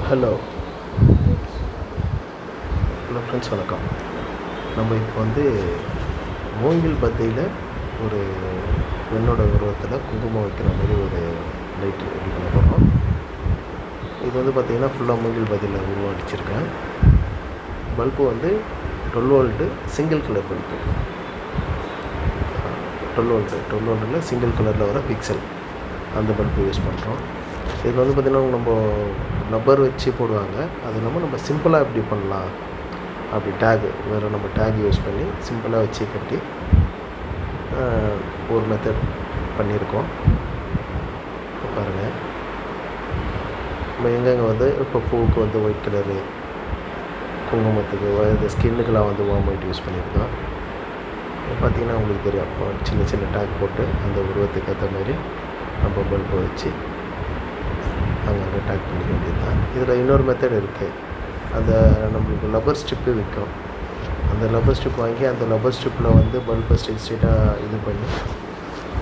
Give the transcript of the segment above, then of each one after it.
Hello hello friends, வணக்கம். நம்ம இப்போ மூங்கில் பத்தையில் ஒரு பெண்ணோட உருவத்தில் குங்குமம் வைக்கிற மாதிரி ஒரு லைட் ரெடி பண்ண போகிறோம். இது பார்த்திங்கன்னா ஃபுல்லாக மூங்கில் பத்தையில் உருவாடிச்சிருக்கேன். Bulb 12 volt single colour bulb. 12 வோல்ட்டில் சிங்கிள் கலரில் வர பிக்சல் அந்த பல்பு யூஸ் பண்ணுறோம். இதில் பார்த்திங்கன்னா நம்ம ரப்பர் வச்சு போடுவாங்க. அது இல்லாமல் நம்ம சிம்பிளாக எப்படி பண்ணலாம் அப்படி வேறு நம்ம டேக் யூஸ் பண்ணி சிம்பிளாக வச்சு கட்டி ஒரு மெத்தட் பண்ணியிருக்கோம். இப்போ பாருங்கள், நம்ம எங்கெங்கே இப்போ பூவுக்கு ஒயிட் கலரு, குங்குமத்துக்கு இந்த ஸ்கின்னுக்கெலாம் வார்ம் ஒயிட் யூஸ் பண்ணியிருக்கோம். பார்த்திங்கன்னா உங்களுக்கு தெரியும், சின்ன சின்ன டேக் போட்டு அந்த உருவத்துக்கு ஏற்ற மாதிரி நம்ம பல்பை வச்சு அங்கே டேக் பண்ணிக்க வேண்டியது தான். இதில் இன்னொரு மெத்தட் இருக்குது. அந்த நம்மளுக்கு லப்பர் ஸ்ட்ரிப்பு விற்கும். அந்த லப்பர் ஸ்ட்ரிப் வாங்கி அந்த லப்பர் ஸ்ட்ரிப்பில் பல்பை ஸ்ட்ரெயிட்டாக இது பண்ணி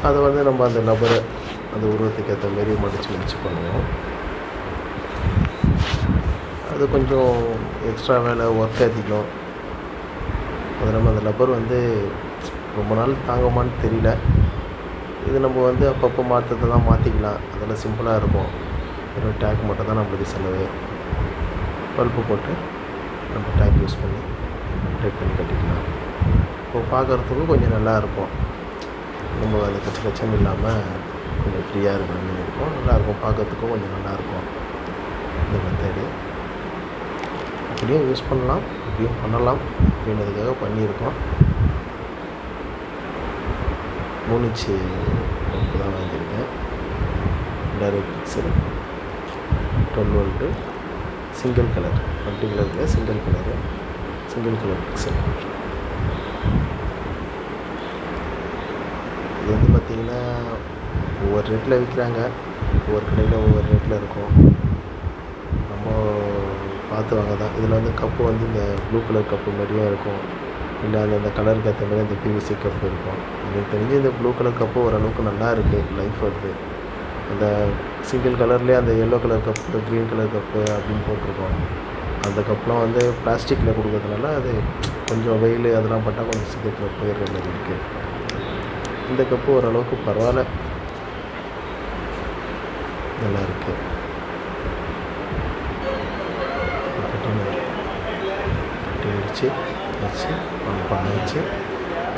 அதை நம்ம அந்த லப்பரை அந்த உருவத்துக்கு ஏற்ற மாரி மடித்து பண்ணுவோம். அது கொஞ்சம் எக்ஸ்ட்ரா வேலை, ஒர்க் அதிகம். அது நம்ம அந்த லப்பர் ரொம்ப நாள் தாங்குமான்னு தெரியல. இது நம்ம அப்பப்போ மாற்றத்தை தான் மாற்றிக்கலாம். அதெல்லாம் சிம்பிளாக இருக்கும். வெறும் டேக் மட்டும் தான் நம்மளுக்கு செலவு. பல்பு போட்டு நம்ம டேக் யூஸ் பண்ணி டைப் பண்ணி கட்டிக்கலாம். இப்போது பார்க்குறதுக்கும் கொஞ்சம் நல்லாயிருக்கும். நம்ம அது கச்சம் இல்லாமல் கொஞ்சம் ஃப்ரீயாக இருக்கிற மாதிரி இருக்கும். நல்லாயிருக்கும், பார்க்குறதுக்கும் கொஞ்சம் நல்லாயிருக்கும். இந்த மெத்தடு அப்படியும் யூஸ் பண்ணலாம், இப்படியும் பண்ணலாம் அப்படின்றதுக்காக பண்ணியிருக்கோம். 3 இன்ச்சு பல்பு தான் வாங்கியிருக்கேன். Direct pixel 12 volt single colour, multi கலரில் சிங்கிள் கலர் பிக்சல். இது பார்த்திங்கன்னா ஒவ்வொரு ரேட்டில் விற்கிறாங்க. ஒவ்வொரு கடையில் ஒவ்வொரு ரேட்டில் இருக்கும். நம்ம பார்த்து வாங்க தான். இதில் கப்பு இந்த ப்ளூ கலர் கப்பு மாதிரியும் இருக்கும். இல்லை அந்த கலருக்கு ஏற்ற மாதிரி அந்த பிவிசி கப்பு இருக்கும். எனக்கு தெரிஞ்சு இந்த ப்ளூ கலர் கப்பு ஓரளவுக்கு நல்லா இருக்குது, லைஃப் வருது. அந்த சிங்கிள் கலர்லேயே அந்த yellow colour cup, green colour cup அப்படின்னு போட்டிருக்கோம். அந்த கப்லாம் பிளாஸ்டிக்கில் கொடுக்கறதுனால அது கொஞ்சம் வெயில் அதெல்லாம் பட்டால் கொஞ்சம் சீக்கிரத்தில் போயிடுற மாதிரி இருக்குது. இந்த கப்பு ஓரளவுக்கு பரவாயில்ல, நல்லா இருக்குது. கட்டி வச்சு பண்ண வச்சு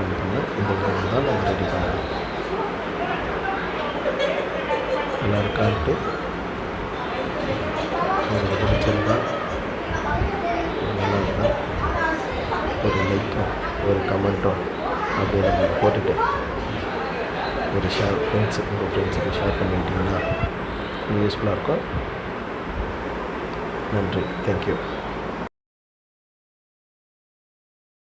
இந்த மாதிரி தான் நம்ம ரெடி பண்ணணும். நல்லா இருக்கான்ட்டு உங்களுக்கு பிடிச்சிருந்தா நல்லா இருந்தால் ஒரு லைக்கும் ஒரு கமெண்ட்டும் அப்படி நம்ம போட்டுட்டு ஒரு ஷேர் உங்கள் ஃப்ரெண்ட்ஸுக்கு ஷேர் பண்ணிக்கிட்டிங்கன்னா யூஸ்ஃபுல்லாக இருக்கும். நன்றி, தேங்க்யூ.